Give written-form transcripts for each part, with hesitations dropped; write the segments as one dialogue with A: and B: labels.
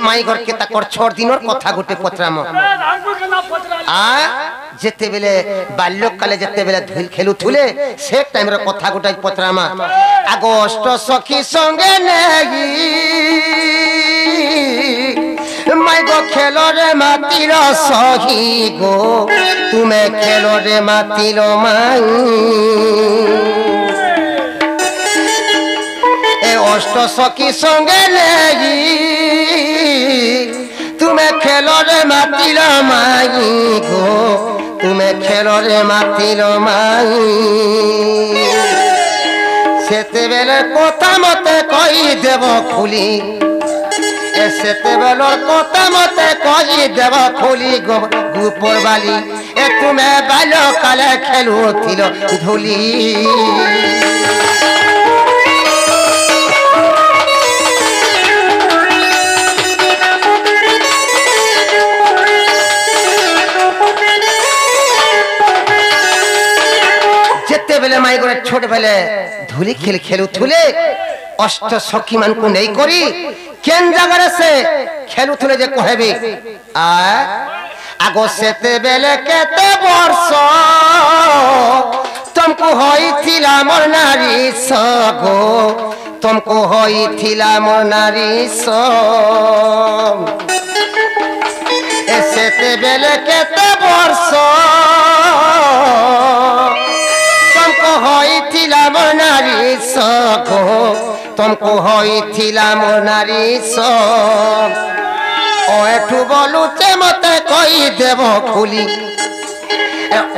A: माई घर के ताकर 6 दिनर कथा गोटे पचराम आ जेते बेले बाल्यक काले जेते बेले धुल खेलु थुले से टाइम रे कथा गोटे पचरामा अगस्त सखी संगे नेगी माई गो खेलो रे मातीर सही गो तुम्हें खेलो रे मातीर माई ए अष्ट सखी संगे नेगी तुम्हें खेलो रे मातीर माई गो तुम्हें खेलो रे मातीर माई सेते बेले कथा मते कही देव खुली सेते बेलर कथा मते कही देव खुली गोपर बाली ए तुम्हें बाल्य काले खेलुथिलो धुली जेते बेले माई गोरे छोट बेले धुली खेल खेलु थुले अष्ट सखी मान को नहीं करी केन जगह से खेलु थुले जे कहबे आ आगो सेते बेले केते वर्ष तुमको होई थिला मोर नारी सगो तुमको होई थिला मोर नारी स ए सेते बेले केते वर्ष तुमको होई थिला मोर नारी सगो तुमको होई थिला मोर नारी स ओ एठू बोलू चे मते कोई देव खुली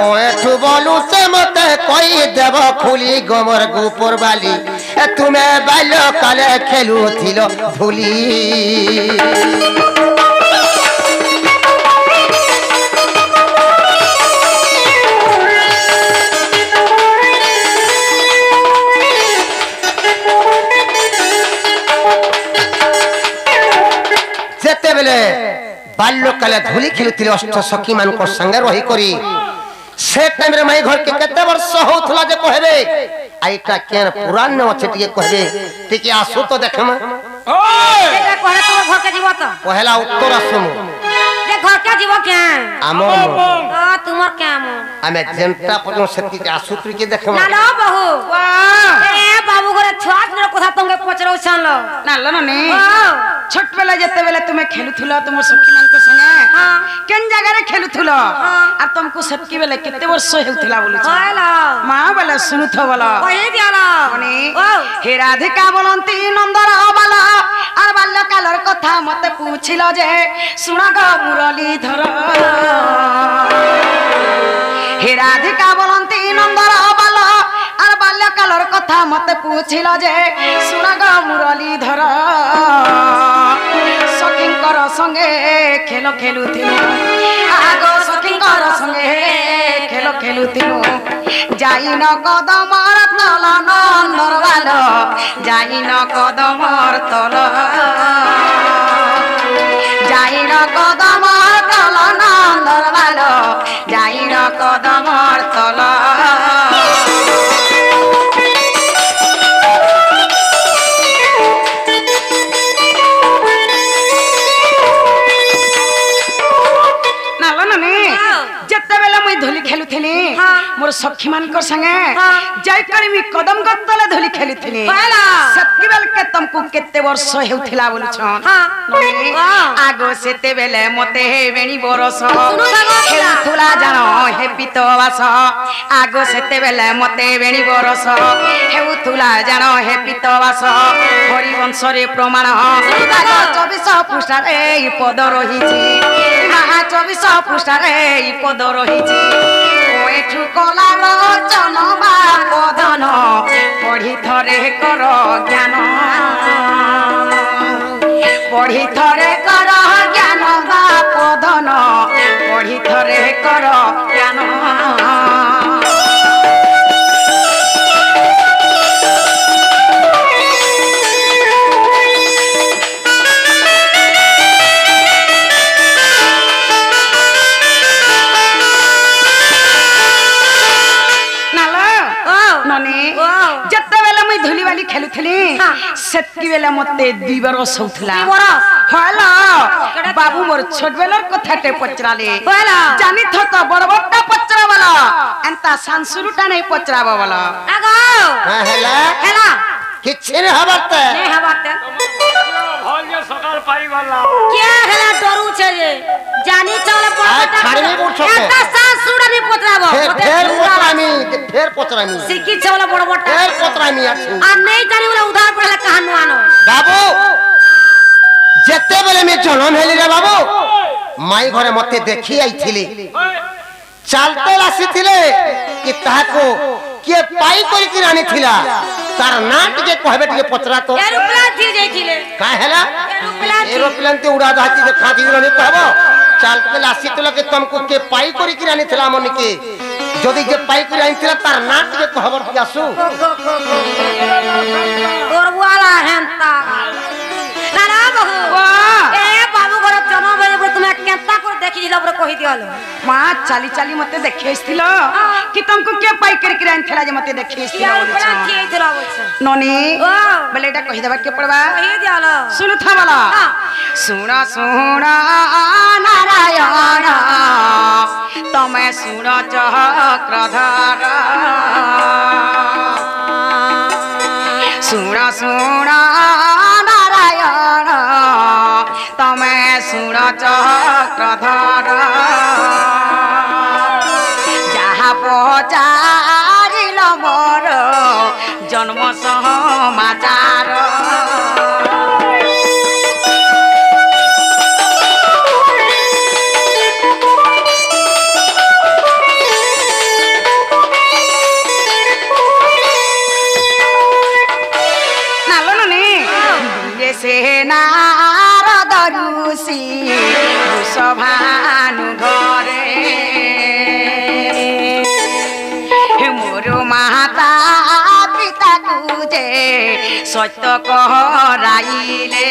A: ओ एठू बोलू चे मते कोई देव खुली गोमर गोपर बाली ए तुम्हें बाल्य काले खेलु थिलो धुली बाल्य काले धुली खेलुथिले अष्ट सखी मान को संगे रही करी से टाइम रे माई घर के केते वर्ष होथला जे कहबे आइटा केन पुराण न अछि टिके कहबे टिके आसु तो देखमा ओए एटा कहले तो घर के जीव तो पहला उत्तर आसुमु जे घर के जीव के आमो आ तुमर के आमो हमें जनता पजो सेति के आसु टिके देखमा ना लो बहू वाह ए बाबू घरे छात न कथा तंगे पचरौ छन लो ना लो ननी छोट बेला जेते बेला तुम्हें खेलुथुलो तुम सखी मान को संगे हां केन जगह रे खेलुथुलो आ तुमको सतकी बेला केते वर्ष हेउथला बोलु छ हालो मां बेला सुनुथो बोला कहि दियाला कोनी हे राधिका बोलंती नंदर बाला आर बाल्य कालर कथा मते पूछिलो जे सुना ग मुरलीधर हे राधिका बोलंती नंदर बाला आर बाल्य कालर कथा मते पूछिलो जे सुना ग मुरलीधर सखींकर संगे खेल खेलुथिलु आगो सखींकर संगे खेल खेलुथिलु जाई न कदमर तल नंदरवाल जाई न कदमर तल जाई न कदमर तल नंदरवाल जाई न कदमर तल मोर सखी मान को संगे जय करी मी कदम गतले धुली खेलुथिनी सतकी बेल के तुमको केते वर्ष हेउथिला बोलु छन आगो सेते बेले मते हे बेणी बरस खेलुथुला जानो हे पितवास आगो सेते बेले मते बेणी बरस हेउथुला जानो हे पितवास हरि वंश रे प्रमाण 24 पृष्ठा रे पद रहिछि महा 24 पृष्ठा रे पद रहिछि एठू कलार जन बापदन पढ़ी थरे कर ज्ञान पढ़ी थरे कर ज्ञान बापदन पढ़ी थरे कर ज्ञान खेलुथली सेतकी बेला मते 2 बरस होथला 2 बरस होला
B: बाबू मोर छोट बेलर कथाटे पचराले जानी थो तो बड़ बड़टा पचरा वाला एंता सांसुरुटा नहीं पचरावा वाला
C: आगो
A: हेला
C: हेला
A: किछे ने हबते
C: नहीं हवाते
D: भल जे सकाल पाई वाला
C: क्या हेला डरू छे जे जानी चले पचरा
A: खाड़ी में पूछो
C: एंता सांसुरुटा नहीं पचराबो
A: फेर पोतरामी
C: सिक्की चले बड़ बड़टा
A: फेर पोतरामी अछि
C: आ नहीं जानी वाला उधार पड़ला कहां नुआनो
A: बाबू जेते बेले में जनम हेली रे बाबू माई घरे मते देखि आइथिले चालते आसीथिले कि ताको के पाई करी कि रानी थिला तार नाट के कहबे टिके पचरा तो
C: एरोप्लेन थी जाइथिले
A: का हेला एरोप्लेन ते उड़ा जाती जे खाती रहने कहबो चालते आसीथिले कि तुमको के पाई करी कि रानी थिला मन के जदी जे पाई करी रानी थिला तार नाट के कहबर कि आसु
C: और वाला हेंता नाना बहू ए बाबू घर जन्म भइले पर तुमे केंता कर देखि दिला पर कहि दियालो
B: मां चाली चाली मते देखिस्थिलो कि तुमको के पाई कर किरान थला जे मते देखिस्थिलो
C: बड़ा की दिला बोलछ
B: नोनी बोले एटा कहि देबा के पड़बा
C: कहि दियालो
B: सुन था वाला सुना सुना नारायण तमे सुन चक्रधर सुना सुना नारायण तमे सुन चक्रधर जहा पचारिल मोर जन्म समाचार नारद ऋषि वृषभानु घरे मोर माता पिता तुझे सत्य कहराइले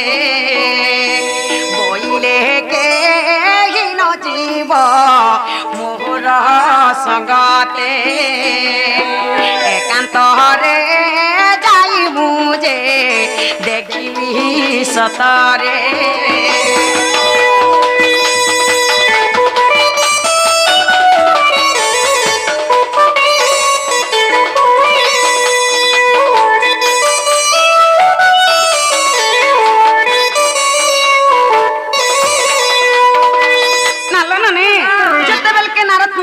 B: बोइले के न जीव मोर संगते एकांत रे जाई मुझे देखी सतरे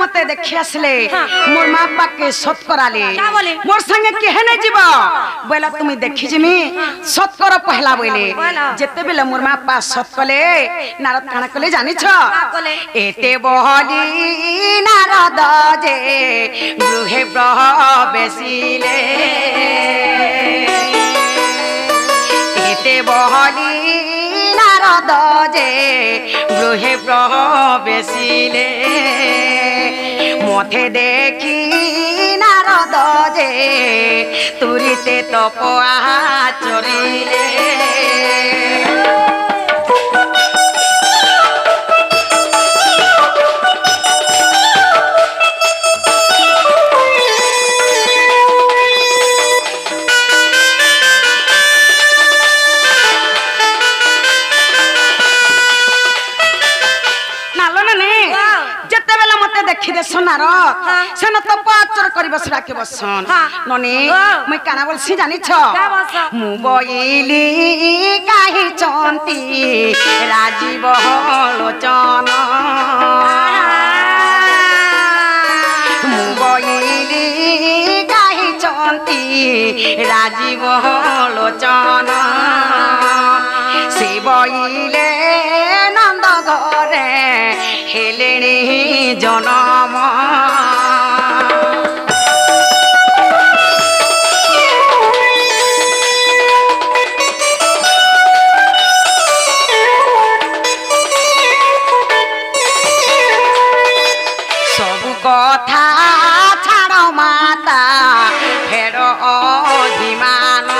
B: मते देखि आसले मोर मां बाप के सत कराले मोर संगे केहने जीवा बोला तुमी देखि जिमी सत कर पहला बोले जते बेले मोर मां बाप सत कले नारद काना कले जानि छ एते बहली नारद जे गृहे प्रवेशिले एते बहली नारद जे गृहे प्रवेशिले मथे देखी नारद जे तुरिते तपआ चरिले देखि दे सोनार सेन तो पाचर करी बसरा के बसन ननी मैं काना बोलसी जानि छ मु बइली काहे चंती राजीव लोचन मु बइली काहे चंती राजीव लोचन से बइले नंद घरे हेलेणी जनम सब कथा छाड़ माता फेर अभिमान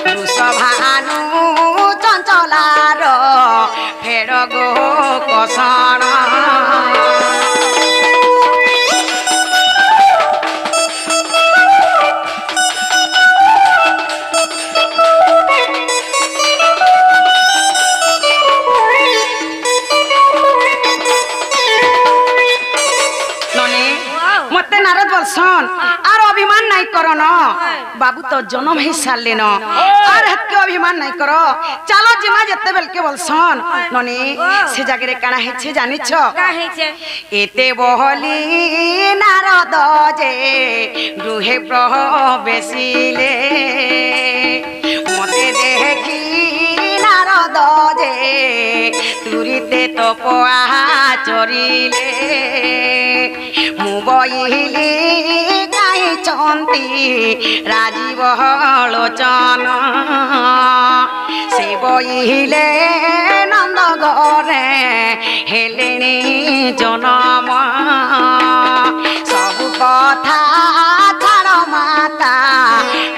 B: वृषभानु चंचलार फेर गो कषण बाबू तो जन्म ही साले न और हत के अभिमान नहीं करो चलो जिमा जते बेल के बोलसन ननी से जागरे काना है छे जानि छ
C: का है छे
B: एते बहली नारद जे गृहे प्रवेशिले मते देखी नारद जे तुरिते तपआ चरिले मु बइली गाई चंती राजीव लोचन से बइले नंद घरे हेलेनी जनम सब कथा छाड़ माता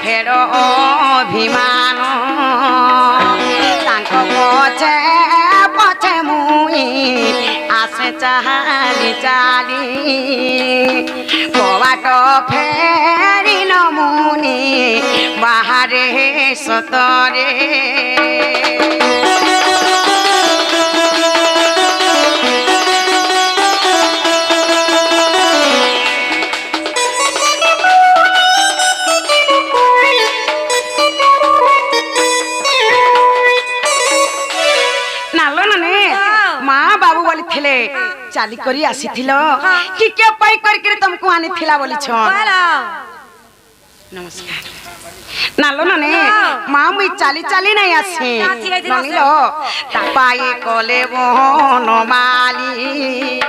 B: फेर अभिमान तांको पछे पछे मुई आसे चाली चाली कबाट फेरी नमुनी बाहरे सतरे चाली करी आसी थिलो कि के पाई कर के तुमको आनी थिला बोली छ नमस्कार नालो नने मां मुई चाली चाली नहीं आसी ननिलो पाई कोले मोहन माली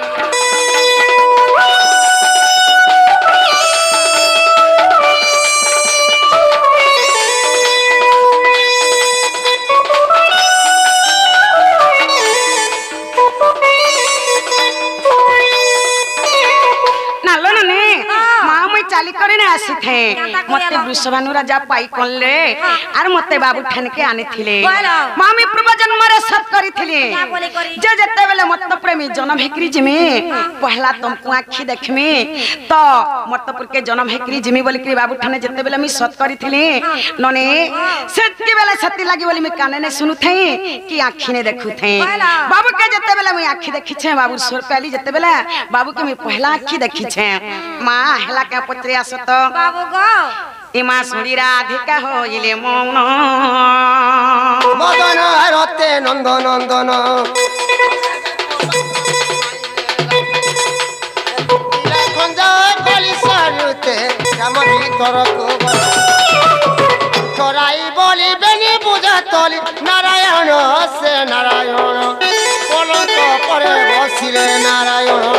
B: चाली करे ना आसी थे मते वृषभानु राजा पाई कोले आर मते बाबू ठन के आने थिले मामी पूर्व जन्म रे सब करी थिले जे जते बेले मत प्रेमी जन्म हेकरी जिमी पहला तुमको आखी देखमी तो मतपुर के जन्म हेकरी जिमी बोली कि बाबू ठने जते बेले मी सत करी थिले नने सेति बेले सती लागी बोली मी काने ने सुनु थे कि आखी ने देखु थे बाबू के जते बेले मी आखी देखि छे बाबू सोर काली जते बेले बाबू के मी पहला आखी देखि छे मां हेला के पत्रे आसत
C: बाबू गो
B: इमा सुड़ी राधिका होइले मौन
A: मदन हरते नंद नंदन खंजा गली सारुते राम भीतर को चराई बोली बेनी पूजा तली नारायण से नारायण पलंक परे बसिले नारायण